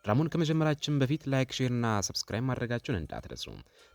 ድራማውን ከመጀመራችን በፊት ላይክ፣ ሼር እና ሰብስክራይብ ማድረጋችሁን እንዳትረሱ።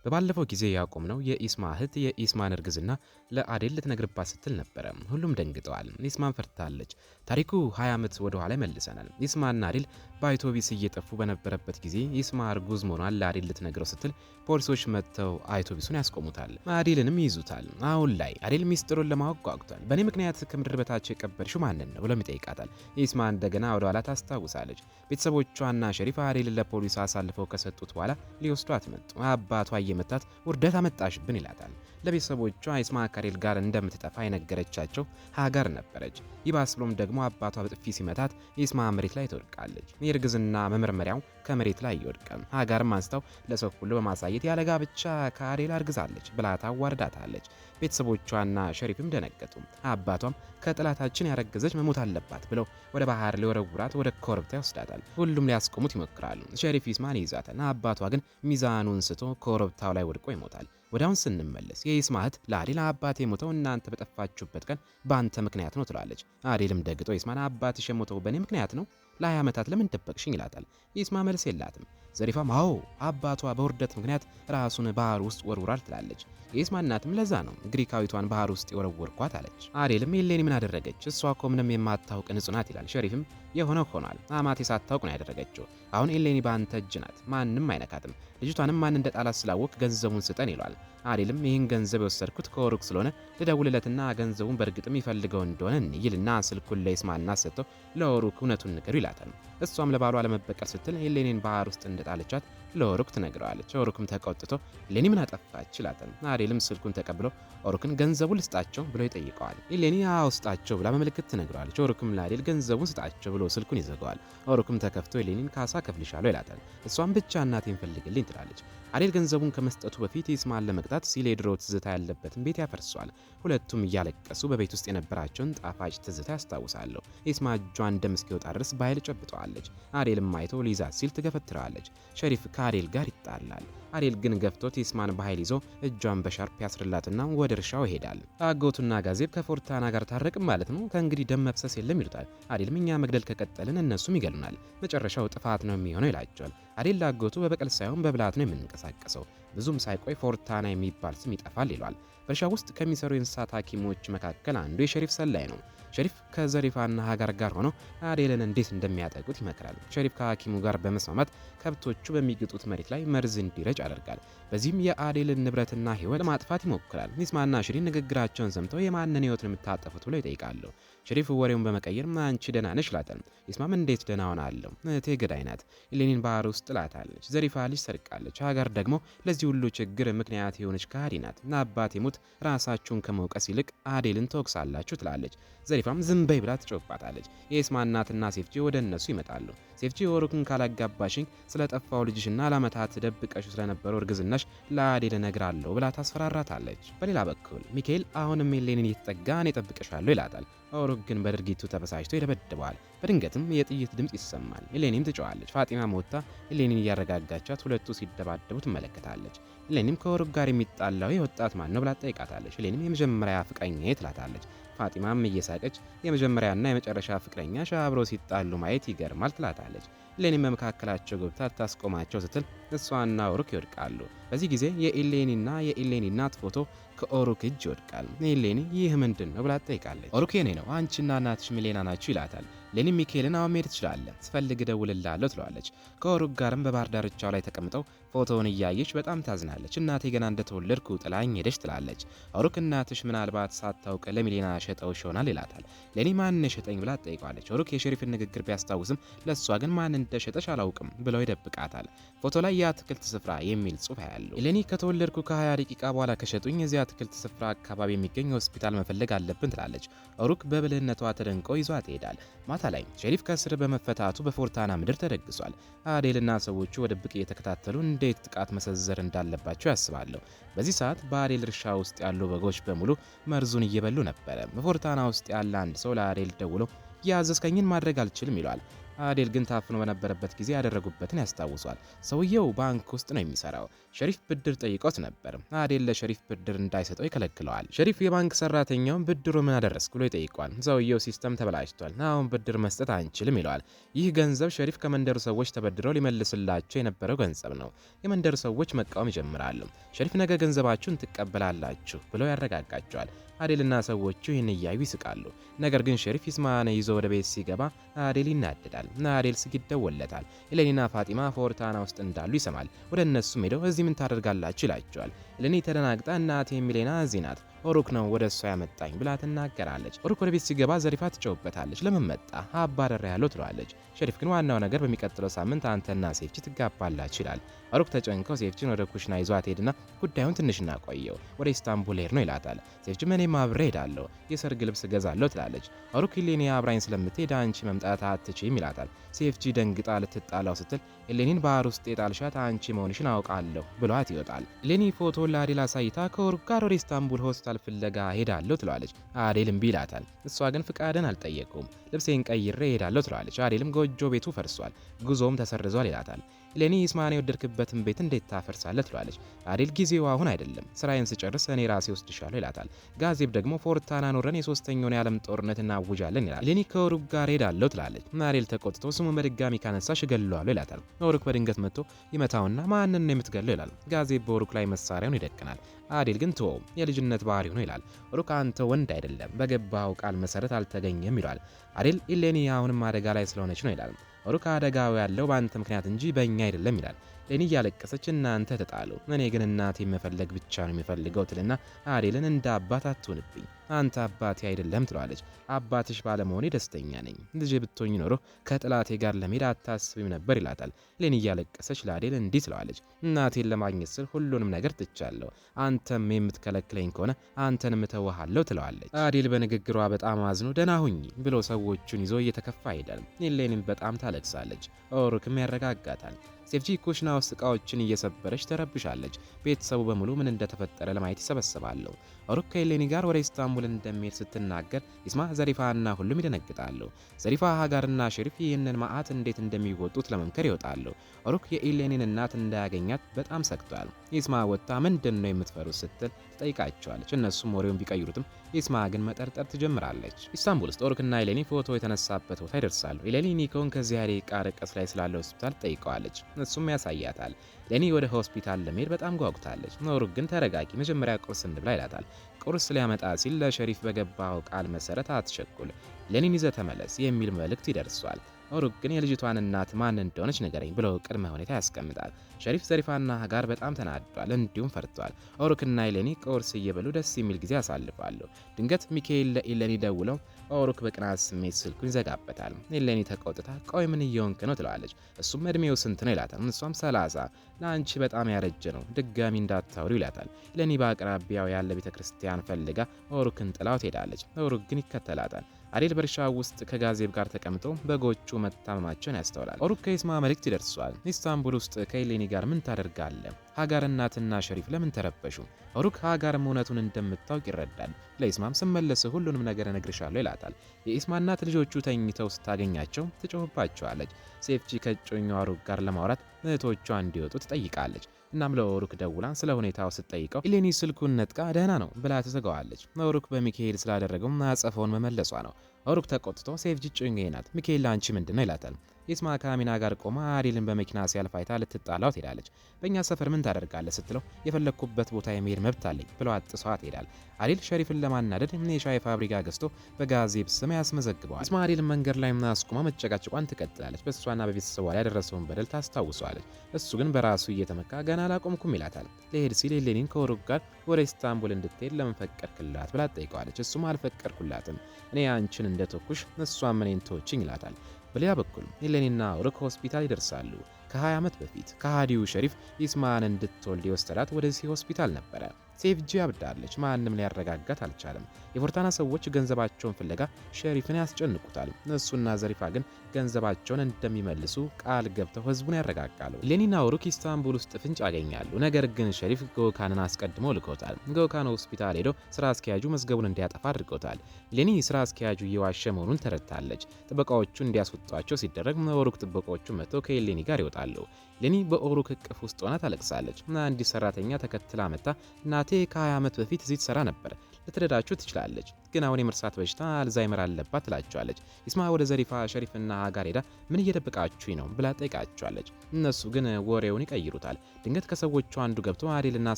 በባለፈው ጊዜ ያቆምነው የኢስማ እህት የኢስማን እርግዝና ለአዴል ልትነግርባት ስትል ነበረ። ሁሉም ደንግጠዋል። ኢስማን ፈርታለች። ታሪኩ 20 ዓመት ወደ ኋላ መልሰናል። ኢስማና አዴል በአውቶቢስ እየጠፉ በነበረበት ጊዜ ኢስማ እርጉዝ መሆኗን ለአዴል ልትነግረው ስትል ፖሊሶች መጥተው አውቶቢሱን ያስቆሙታል። አዴልንም ይይዙታል። አሁን ላይ አዴል ሚስጥሩን ለማወቅ ጓጉቷል። በእኔ ምክንያት ከምድር በታች የቀበርሽው ማንን ነው ብሎም ይጠይቃታል። ኢስማ እንደገና ወደ ኋላ ታስታውሳለች። ቤተሰቦቿና ሸሪፍ አዴልን ለፖሊስ አሳልፈው ከሰጡት በኋላ ሊወስዷት መጡ። አባቷ እየመታት ውርደት አመጣሽብን ይላታል። ለቤተሰቦቿ ኢስማ ከአዴል ጋር እንደምትጠፋ የነገረቻቸው ሀጋር ነበረች። ይባስ ብሎም ደግሞ አባቷ በጥፊ ሲመታት ኢስማ መሬት ላይ ትወድቃለች። የእርግዝና መመርመሪያው ከመሬት ላይ ይወድቃል። ሀጋርም አንስተው ለሰው ሁሉ በማሳየት ያለ ጋብቻ ከአዴል አርግዛለች ብላ ታዋርዳታለች። ቤተሰቦቿና ሸሪፍም ደነገጡ። አባቷም ከጠላታችን ያረገዘች መሞት አለባት ብለው ወደ ባህር ሊወረውራት ወደ ኮረብታ ይወስዳታል። ሁሉም ሊያስቆሙት ይሞክራሉ። ሸሪፍ ኢስማን ይይዛታል። አባቷ ግን ሚዛኑን ስቶ ኮረብታው ላይ ወድቆ ይሞታል። ወዲያውን ስንመለስ የኢስማ እህት ለአዴል አባቴ የሞተው እናንተ በጠፋችሁበት ቀን በአንተ ምክንያት ነው ትላለች። አዴልም ደግጦ ኢስማን አባትሽ የሞተው በእኔ ምክንያት ነው? ለ20 ዓመታት ለምን ደበቅሽኝ ይላታል። ኢስማ መልስ የላትም። ዘሪፋም አዎ አባቷ በውርደት ምክንያት ራሱን ባህር ውስጥ ወርውራል ትላለች። የኢስማ እናትም ለዛ ነው ግሪካዊቷን ባህር ውስጥ የወረወርኳት አለች። አዴልም ኤሌኒ ምን አደረገች? እሷ እኮ ምንም የማታውቅ ንጹህ ናት ይላል። ሸሪፍም የሆነው ሆኗል። አማቴ ሳታውቅ ነው ያደረገችው። አሁን ኤሌኒ በአንተ እጅ ናት፣ ማንም አይነካትም። ልጅቷንም ማን እንደጣላት ስላወቅ ገንዘቡን ስጠን ይሏል። አዴልም ይህን ገንዘብ የወሰድኩት ከወሩክ ስለሆነ ልደውልለትና ገንዘቡን በእርግጥም ይፈልገው እንደሆነ ይልና ስልኩን ለኢስማ እናት ሰጥተው ለወሩክ እውነቱን ንገሩ ይላታል። እሷም ለባሏ ለመበቀል ስትል ኤሌኒን ባህር ውስጥ እንደጣለቻት ለወሩክ ትነግረዋለች። ወሩክም ተቆጥቶ ኤሌኒ ምን አጠፋች ይላታል። አዴልም ስልኩን ተቀብሎ ኦሩክን ገንዘቡን ልስጣቸው ብሎ ይጠይቀዋል። ኤሌኒ አዎ ስጣቸው ብላ በምልክት ትነግረዋለች። ኦሩክም ለአዴል ገንዘቡን ስጣቸው ብሎ ስልኩን ይዘጋዋል። ኦሩክም ተከፍቶ ኤሌኒን ካሳ ከፍልሻለሁ ይላታል። እሷም ብቻ እናቴን ፈልግልኝ ትላለች። አዴል ገንዘቡን ከመስጠቱ በፊት ኢስማን ለመቅጣት ሲል የድሮ ትዝታ ያለበትን ቤት ያፈርሷል። ሁለቱም እያለቀሱ በቤት ውስጥ የነበራቸውን ጣፋጭ ትዝታ ያስታውሳሉ። ኢስማ እጇን ደም እስኪወጣ ድረስ በኃይል ጨብጠዋለች። አዴልም አይቶ ሊይዛት ሲል ትገፈትረዋለች። ሸሪፍ ከአዴል ጋር ይጣላል። አዴል ግን ገፍቶት ኢስማን በኃይል ይዞ እጇን በሻርፕ ያስርላትና ወደ እርሻው ይሄዳል። አጎቱና ጋዜብ ከፎርታና ጋር ታረቅም ማለት ነው፣ ከእንግዲህ ደም መፍሰስ የለም ይሉታል። አዴልም እኛ መግደል ከቀጠልን እነሱም ይገሉናል፣ መጨረሻው ጥፋት ነው የሚሆነው ይላቸዋል። አዴል ላጎቱ በበቀል ሳይሆን በብላት ነው የምንንቀሳቀሰው፣ ብዙም ሳይቆይ ፎርታና የሚባል ስም ይጠፋል ይሏል። በእርሻ ውስጥ ከሚሰሩ የእንስሳት ሐኪሞች መካከል አንዱ የሸሪፍ ሰላይ ነው። ሸሪፍ ከዘሪፋና ሀጋር ጋር ሆኖ አዴልን እንዴት እንደሚያጠቁት ይመክራል። ሸሪፍ ከሐኪሙ ጋር በመስማማት ከብቶቹ በሚግጡት መሬት ላይ መርዝ እንዲረጭ ያደርጋል። በዚህም የአዴልን ንብረትና ሕይወት ለማጥፋት ይሞክራል። ኢስማና ሽሪን ንግግራቸውን ሰምተው የማንን ሕይወት ነው የምታጠፉት ብለው ይጠይቃሉ። ሸሪፍ ወሬውን በመቀየር አንቺ ደህና ነሽ ይላታል። ኢስማም እንዴት ደህና ሆናለሁ? እህቴ ገዳይ ናት፣ ኤሌኒን ባህር ውስጥ ጥላታለች። ዘሪፋ ልጅ ሰርቃለች። ሀጋር ደግሞ ለዚህ ሁሉ ችግር ምክንያት የሆነች ከሃዲ ናት። አባቴ ሙት ራሳችሁን ከመውቀስ ይልቅ አዴልን ተወቅሳላችሁ ትላለች። ዘሪፋም ዝም በይ ብላ ትጮባታለች። የኢስማ እናትና ሴፍጂ ወደ እነሱ ይመጣሉ። ሴፍጂ ወሩክን ካላጋባሽኝ ስለጠፋው ልጅሽና ለዓመታት ደብቀሽ ስለነበረው እርግዝናሽ ለአዴል እነግራለሁ ብላ ታስፈራራታለች። በሌላ በኩል ሚካኤል አሁንም ኤሌኒን እየተጠጋ እኔ እጠብቅሻለሁ ይላታል። ኦሩክ ግን በድርጊቱ ተበሳጭቶ ይደበድበዋል። በድንገትም የጥይት ድምፅ ይሰማል። ኤሌኒም ትጮዋለች። ፋጢማ ሞታ ኤሌኒን እያረጋጋቻት ሁለቱ ሲደባደቡ ትመለከታለች። ኤሌኒም ከኦሩክ ጋር የሚጣላው የወጣት ማን ነው ብላ ትጠይቃታለች። ኤሌኒም የመጀመሪያ ፍቅረኛዬ ትላታለች። ፋጢማም እየሳቀች የመጀመሪያና የመጨረሻ ፍቅረኛሽ አብረው ሲጣሉ ማየት ይገርማል ትላታለች። ኤሌኒም በመካከላቸው ገብታ ታስቆማቸው ስትል እሷና ኦሩክ ይወድቃሉ። በዚህ ጊዜ የኤሌኒና የኤሌኒ እናት ፎቶ ከኦሩክ እጅ ይወድቃል። ኤሌኒ ይህ ምንድን ነው ብላ ትጠይቃለች። ኦሩክ የኔ ነው፣ አንቺና እናትሽ ሚሌና ናችሁ ይላታል። ኤሌኒም ሚካኤልን አሁን መሄድ ትችላለህ፣ ስፈልግ እደውልልሃለሁ ትለዋለች። ከኦሩክ ጋርም በባህር ዳርቻው ላይ ተቀምጠው ፎቶውን እያየች በጣም ታዝናለች። እናቴ ገና እንደተወለድኩ ጥላኝ ሄደች ትላለች። ኦሩክ እናትሽ ምናልባት ሳታውቅ ለሚሌና ሸጠውሽ ይሆናል ይላታል። ኤሌኒ ማን ሸጠኝ ብላ ትጠይቀዋለች። ኦሩክ የሸሪፍን ንግግር ቢያስታውስም ለእሷ ግን ማን እንደሸጠሽ አላውቅም ብለው ይደብቃታል። ፎቶ ላይ የአትክልት ስፍራ የሚል ጽሑፍ ያለው ኤሌኒ ከተወለድኩ ከ20 ደቂቃ በኋላ ከሸጡኝ የዚህ አትክልት ስፍራ አካባቢ የሚገኝ ሆስፒታል መፈለግ አለብን ትላለች። ኦሩክ በብልህነቷ ተደንቆ ይዟት ይሄዳል። ማታ ላይ ሸሪፍ ከእስር በመፈታቱ በፎርታና ምድር ተደግሷል። አዴልና ሰዎቹ ወደ ድብቅ እየተከታተሉ እንዴት ጥቃት መሰንዘር እንዳለባቸው ያስባሉ። በዚህ ሰዓት በአዴል እርሻ ውስጥ ያሉ በጎች በሙሉ መርዙን እየበሉ ነበረ። በፎርታና ውስጥ ያለ አንድ ሰው ለአዴል ደውሎ ያዘዝከኝን ማድረግ አልችልም ይለዋል። አዴል ግን ታፍኖ በነበረበት ጊዜ ያደረጉበትን ያስታውሷል። ሰውየው ባንክ ውስጥ ነው የሚሰራው። ሸሪፍ ብድር ጠይቆት ነበር። አዴል ለሸሪፍ ብድር እንዳይሰጠው ይከለክለዋል። ሸሪፍ የባንክ ሰራተኛውን ብድሩ ምን አደረስክ ብሎ ይጠይቋል። ሰውየው ሲስተም ተበላሽቷል፣ አሁን ብድር መስጠት አንችልም ይለዋል። ይህ ገንዘብ ሸሪፍ ከመንደሩ ሰዎች ተበድረው ሊመልስላቸው የነበረው ገንዘብ ነው። የመንደሩ ሰዎች መቃወም ይጀምራሉ። ሸሪፍ ነገ ገንዘባችሁን ትቀበላላችሁ ብለው ያረጋጋቸዋል። አዴልና ሰዎቹ ይህን እያዩ ይስቃሉ። ነገር ግን ሸሪፍ ኢስማን ይዞ ወደ ቤት ሲገባ አዴል ይናደዳል። አዴል ስልክ ይደወልለታል። ኤሌኒና ፋጢማ ፎርታና ውስጥ እንዳሉ ይሰማል። ወደ እነሱም ሄደው እዚህ ምን ታደርጋላችሁ ይላቸዋል። ኤሌኒ ተደናግጣ እናቴ ሚሌና እዚህ ናት፣ ኦሩክ ነው ወደ እሷ ያመጣኝ ብላ ትናገራለች። ኦሩክ ወደ ቤት ሲገባ ዘሪፋ ትጨውበታለች። ለምን መጣ አባረር ያለው ትለዋለች። ሸሪፍ ግን ዋናው ነገር በሚቀጥለው ሳምንት አንተና ሴፍቺ ትጋባላችሁ ይላል። ኦሩክ ተጨንቀው ሴፍቺን ወደ ኩሽና ይዟት ሄድና ጉዳዩን ትንሽ እናቆየው፣ ወደ ኢስታንቡል ሄድ ነው ይላታል። ሴፍቺ እኔም አብሬ ሄዳለሁ፣ የሰርግ ልብስ እገዛለሁ ትላለች። ኦሩክ ኤሌኒ አብራኝ ስለምትሄድ አንቺ መምጣት አትችይም ይላታል። ሴፍቺ ደንግጣ ልትጣላው ስትል ኤሌኒን ባህር ውስጥ የጣልሻት አንቺ መሆንሽን አውቃለሁ ብሏት ይወጣል። ኤሌኒ ፎቶ ለአዴል አሳይታ ከኦሩክ ጋር ወደ ኢስታንቡል ሆስፒታል ፍለጋ ሄዳለሁ ትለዋለች። አዴል እምቢ ይላታል። እሷ ግን ፍቃድን አልጠየቁም። ልብሴን ቀይሬ ሄዳለሁ ትለዋለች። አዴልም ጎጆ ቤቱ ፈርሷል፣ ጉዞም ተሰርዟል ይላታል። ኤሌኒ ኢስማን የወደድክበትን ቤት እንዴት ታፈርሳለህ ትለዋለች። አዴል ጊዜው አሁን አይደለም፣ ስራዬን ስጨርስ እኔ ራሴ ወስድሻለሁ ይላታል። ጋዜብ ደግሞ ፎርታና ኖረን የሶስተኛውን የዓለም ጦርነት እናውጃለን ይላል። ኤሌኒ ከኦሩክ ጋር ሄዳለሁ ትላለች። አዴል ተቆጥቶ ስሙን በድጋሚ ካነሳሽ እገለዋለሁ ይላታል። ኦሩክ በድንገት መጥቶ ይመታውና ማንን ነው የምትገለው ይላል። ጋዜብ በኦሩክ ላይ መሳሪያውን ይደቅናል። አዴል ግን ተወው፣ የልጅነት ባህሪው ነው ይላል። ኦሩክ አንተ ወንድ አይደለም፣ በገባው ቃል መሰረት አልተገኘም ይለዋል። አዴል ኤሌኒ አሁንም አደጋ ላይ ስለሆነች ነው ይላል። ኦሩክ አደጋው ያለው በአንተ ምክንያት እንጂ በእኛ አይደለም ይላል። ኤሌኒ እያለቀሰች እናንተ ተጣሉ፣ እኔ ግን እናቴ መፈለግ ብቻ ነው የሚፈልገው ትልና አዴልን እንደ አባት አትሆንብኝ፣ አንተ አባቴ አይደለም ትለዋለች። አባትሽ ባለመሆኔ ደስተኛ ነኝ፣ ልጅ ብትሆኝ ኖሮ ከጥላቴ ጋር ለመሄድ አታስብም ነበር ይላታል። ኤሌኒ እያለቀሰች ለአዴል እንዲህ ትለዋለች፣ እናቴን ለማግኘት ስል ሁሉንም ነገር ትቻለሁ፣ አንተም የምትከለክለኝ ከሆነ አንተንም እተውሃለሁ ትለዋለች። አዴል በንግግሯ በጣም አዝኖ ደህና ሁኚ ብሎ ሰዎቹን ይዞ እየተከፋ ሄዳል። ኤሌኒም በጣም ታለቅሳለች። ኦሩክም ያረጋጋታል። ሴፍቺ ኩሽና ውስጥ እቃዎችን እየሰበረች ተረብሻለች። ቤተሰቡ በሙሉ ምን እንደተፈጠረ ለማየት ይሰበሰባሉ። ኦሩክ ከኤሌኒ ጋር ወደ ኢስታንቡል እንደሚሄድ ስትናገር ኢስማ፣ ዘሪፋና ሁሉም ይደነግጣሉ። ዘሪፋ፣ ሀጋርና ሸሪፍ ይህንን መዓት እንዴት እንደሚወጡት ለመምከር ይወጣሉ። ኦሩክ የኤሌኒን እናት እንዳያገኛት በጣም ሰግቷል። ኢስማ ወጥታ ምንድን ነው የምትፈሩት ስትል ትጠይቃቸዋለች። እነሱም ወሬውን ቢቀይሩትም ኢስማ ግን መጠርጠር ትጀምራለች። ኢስታንቡል ውስጥ ኦሩክና ኤሌኒ ፎቶ የተነሳበት ቦታ ይደርሳሉ። ኤሌኒ ኒኮን ከዚህ ደቂቃ ርቀት ላይ ስላለ ሆስፒታል ትጠይቀዋለች። እሱም ያሳያታል። ኤሌኒ ወደ ሆስፒታል ለመሄድ በጣም ጓጉታለች። ኦሩክ ግን ተረጋጊ፣ መጀመሪያ ቁርስ እንብላ ይላታል። ቁርስ ሊያመጣ ሲል ለሸሪፍ በገባው ቃል መሰረት አትቸኩል፣ ኤሌኒን ይዘህ ተመለስ የሚል መልእክት ይደርሷል። ኦሩክ ግን የልጅቷን እናት ማን እንደሆነች ንገረኝ ብሎ ቅድመ ሁኔታ ያስቀምጣል። ሸሪፍ፣ ዘሪፋና ሀጋር በጣም ተናዷል፣ እንዲሁም ፈርቷል። ኦሩክና ኤሌኒ ቁርስ እየበሉ ደስ የሚል ጊዜ ያሳልፋሉ። ድንገት ሚካኤል ለኤሌኒ ደውለው ኦሩክ በቅናት ስሜት ስልኩን ይዘጋበታል። ኤሌኒ ተቆጥታ ቆይ ምን እየሆንክ ነው ትለዋለች። እሱም እድሜው ስንት ነው ይላታል። እሷም 30፣ ለአንቺ በጣም ያረጀ ነው፣ ድጋሚ እንዳታወሩ ይላታል። ኤሌኒ በአቅራቢያው ያለ ቤተክርስቲያን ፈልጋ ኦሩክን ጥላው ትሄዳለች። ኦሩክ ግን ይከተላታል። አዴል በእርሻ ውስጥ ከጋዜብ ጋር ተቀምጦ በጎቹ መታመማቸውን ያስተውላል። ኦሩክ ከኢስማ መልእክት ይደርሷል። ኢስታንቡል ውስጥ ከኤሌኒ ጋር ምን ታደርጋለህ? ሀጋር እናትና ሸሪፍ ለምን ተረበሹ? ኦሩክ ሀጋርም እውነቱን እንደምታውቅ ይረዳል። ለኢስማም ስመለስ ሁሉንም ነገር እነግርሻለሁ ይላታል። የኢስማ እናት ልጆቹ ተኝተው ስታገኛቸው ትጮህባቸዋለች። ሴፍቺ ከእጮኛው ኦሩክ ጋር ለማውራት እህቶቿ እንዲወጡ ትጠይቃለች። እናም ለኦሩክ ደውላ ስለ ሁኔታው ስትጠይቀው ኤሌኒ ስልኩን ነጥቃ ደህና ነው ብላ ትዘጋዋለች። ኦሩክ በሚካኤል ስላደረገው አጸፋውን መመለሷ ነው። ኦሩክ ተቆጥቶ ሴፍቺ እጮኛዬ ናት፣ ሚካኤል አንቺ ምንድነው ይላታል። ኢስማ ከአሚና ጋር ቆማ አዴልን በመኪና ሲያልፍ አይታ ልትጣላው ትሄዳለች። በእኛ ሰፈር ምን ታደርጋለህ ስትለው የፈለግኩበት ቦታ የመሄድ መብት አለኝ ብሎ አጥሷት ትሄዳል። አዴል ሸሪፍን ለማናደድ የሻይ ፋብሪካ ገዝቶ በጋዜብ ስም ያስመዘግበዋል። ኢስማ አዴልን መንገድ ላይ አስቁማ መጨቃጨቋን ትቀጥላለች። በእሷና በቤተሰቧ ላይ ያደረሰውን በደል ታስታውሰዋለች። እሱ ግን በራሱ እየተመካ ገና አላቆምኩም ይላታል። ሊሄድ ሲል ኤሌኒን ከኦሩክ ጋር ወደ ኢስታንቡል እንድትሄድ ለምን ፈቀድክላት ብላ ትጠይቀዋለች። እሱም አልፈቀድኩላትም፣ እኔ አንቺን እንደተኩሽ እሷም እኔን ተወችኝ ይላታል። በሌላ በኩል ኤሌኒና ኦሩክ ሆስፒታል ይደርሳሉ። ከ20 ዓመት በፊት ከሃዲው ሸሪፍ ኢስማን እንድትወልድ የወሰዳት ወደዚህ ሆስፒታል ነበረ። ሴፍጂ አብዳለች። ማንም ሊያረጋጋት አልቻለም። የፎርታና ሰዎች ገንዘባቸውን ፍለጋ ሸሪፍን ያስጨንቁታል። እሱና ዘሪፋ ግን ገንዘባቸውን እንደሚመልሱ ቃል ገብተው ህዝቡን ያረጋጋሉ። ኢሌኒና ኦሩክ ኢስታንቡል ውስጥ ፍንጭ ያገኛሉ። ነገር ግን ሸሪፍ ጎካንን አስቀድመው ልኮታል። ጎካን ሆስፒታል ሄዶ ስራ አስኪያጁ መዝገቡን እንዲያጠፋ አድርገውታል። ኢሌኒ ስራ አስኪያጁ እየዋሸ መሆኑን ተረድታለች። ጥበቃዎቹ እንዲያስወጧቸው ሲደረግ ኦሩክ ጥበቃዎቹ መጥተው ከኢሌኒ ጋር ይወጣሉ። ኢሌኒ በኦሩክ እቅፍ ውስጥ ሆና ታለቅሳለች። አንዲት ሰራተኛ ተከትላ መጣ እናቴ ከ20 ዓመት በፊት እዚህ ትሰራ ነበር፣ ልትረዳችሁ ትችላለች፣ ግን አሁን የመርሳት በሽታ አልዛይመር አለባት ትላቸዋለች። ኢስማ ወደ ዘሪፋ ሸሪፍና ሀጋር ሄዳ ምን እየደበቃችሁኝ ነው ብላ ጠይቃቸዋለች። እነሱ ግን ወሬውን ይቀይሩታል። ድንገት ከሰዎቹ አንዱ ገብቶ አዴልና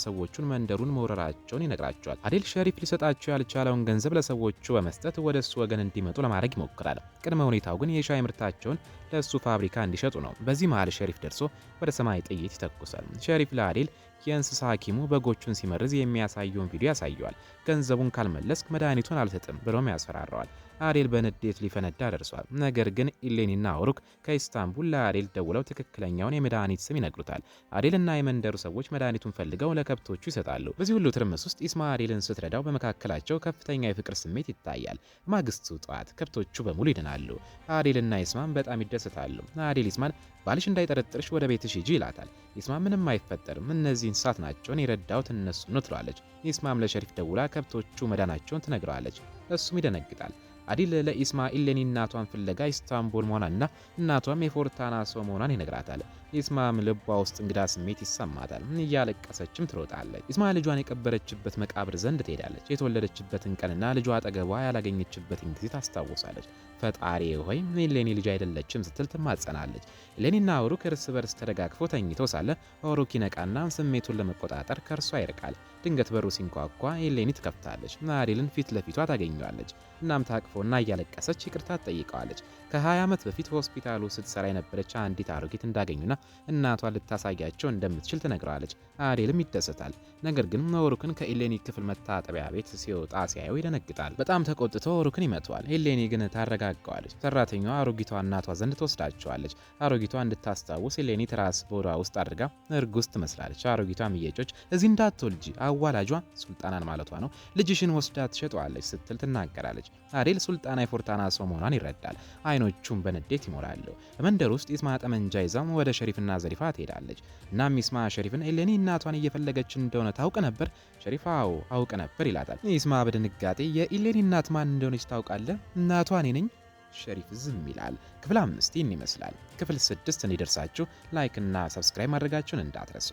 ሰዎቹን መንደሩን መውረራቸውን ይነግራቸዋል። አዴል ሸሪፍ ሊሰጣቸው ያልቻለውን ገንዘብ ለሰዎቹ በመስጠት ወደ እሱ ወገን እንዲመጡ ለማድረግ ይሞክራል። ቅድመ ሁኔታው ግን የሻይ ምርታቸውን ለእሱ ፋብሪካ እንዲሸጡ ነው። በዚህ መሃል ሸሪፍ ደርሶ ወደ ሰማይ ጥይት ይተኩሳል። ሸሪፍ ለአዴል የእንስሳ ሐኪሙ በጎቹን ሲመርዝ የሚያሳየውን ቪዲዮ ያሳየዋል። ገንዘቡን ካልመለስክ መድኃኒቱን አልሰጥም ብሎም ያስፈራረዋል። አዴል በንዴት ሊፈነዳ ደርሷል። ነገር ግን ኢሌኒና ኦሩክ ከኢስታንቡል ለአዴል ደውለው ትክክለኛውን የመድኃኒት ስም ይነግሩታል። አዴልና የመንደሩ ሰዎች መድኃኒቱን ፈልገው ለከብቶቹ ይሰጣሉ። በዚህ ሁሉ ትርምስ ውስጥ ኢስማ አዴልን ስትረዳው በመካከላቸው ከፍተኛ የፍቅር ስሜት ይታያል። ማግስቱ ጠዋት ከብቶቹ በሙሉ ይድናሉ። አዴልና ኢስማን በጣም ይደሰታሉ። አዴል ኢስማን ባልሽ እንዳይጠረጥርሽ ወደ ቤትሽ ሂጂ ይላታል። ኢስማ ምንም አይፈጠርም፣ እነዚህ እንስሳት ናቸውን የረዳሁት እነሱ ነው ትለዋለች። ኢስማም ለሸሪፍ ደውላ ከብቶቹ መዳናቸውን ትነግረዋለች። እሱም ይደነግጣል። አዲል ለኢስማ ኢሌኒ እናቷን ፍለጋ ኢስታንቡል መሆኗንና እናቷም የፎርታና ሰው መሆኗን ይነግራታል። ኢስማም ልቧ ውስጥ እንግዳ ስሜት ይሰማታል። እያለቀሰችም ትሮጣለች። ኢስማ ልጇን የቀበረችበት መቃብር ዘንድ ትሄዳለች። የተወለደችበትን ቀንና ልጇ አጠገቧ ያላገኘችበትን ጊዜ ታስታውሳለች። ፈጣሪ ሆይ ኢሌኒ ልጅ አይደለችም ስትል ትማጸናለች። ኢሌኒና ኦሩክ እርስ በርስ ተደጋግፈው ተኝተው ሳለ ኦሩክ ይነቃና ስሜቱን ለመቆጣጠር ከእርሷ ይርቃል። ድንገት በሩ ሲንኳኳ ኢሌኒ ትከፍታለች። አዴልን ፊት ለፊቷ ታገኘዋለች። እናም ታቅፎና እያለቀሰች ይቅርታ ትጠይቀዋለች። ከ20 ዓመት በፊት ሆስፒታሉ ስትሰራ የነበረች አንዲት አሮጊት እንዳገኙና እናቷን ልታሳያቸው እንደምትችል ትነግረዋለች። አዴልም ይደሰታል። ነገር ግን ኦሩክን ከኢሌኒ ክፍል መታጠቢያ ቤት ሲወጣ ሲያየው ይደነግጣል። በጣም ተቆጥቶ ኦሩክን ይመተዋል። ኢሌኒ ግን ታረጋጋዋለች። ሰራተኛዋ አሮጊቷ እናቷ ዘንድ ትወስዳቸዋለች። አሮጊቷ እንድታስታውስ ኢሌኒ ትራስ በሆዷ ውስጥ አድርጋ እርጉዝ ትመስላለች። አሮጊቷ እየጮች እዚህ እንዳትወልጂ አዋላጇ ሱልጣናን ማለቷ ነው ልጅሽን ወስዳ ትሸጠዋለች ስትል ትናገራለች። አዴል ሱልጣና የፎርታና ሰው መሆኗን ይረዳል። አይኖቹም በንዴት ይሞላሉ። በመንደር ውስጥ ኢስማ ጠመንጃ ይዛም ወደ ሸሪፍና ዘሪፋ ትሄዳለች። እናም ኢስማ ሸሪፍን ኢሌኒ እናቷን እየፈለገች እንደሆነ ታውቅ ነበር? ሸሪፍ አዎ አውቅ ነበር ይላታል። ኢስማ በድንጋጤ የኢሌኒ እናት ማን እንደሆነች ታውቃለህ? እናቷ እኔ ነኝ። ሸሪፍ ዝም ይላል። ክፍል 5 ይህን ይመስላል። ክፍል 6 እንዲደርሳችሁ ላይክ እና ሰብስክራይብ ማድረጋችሁን እንዳትረሱ።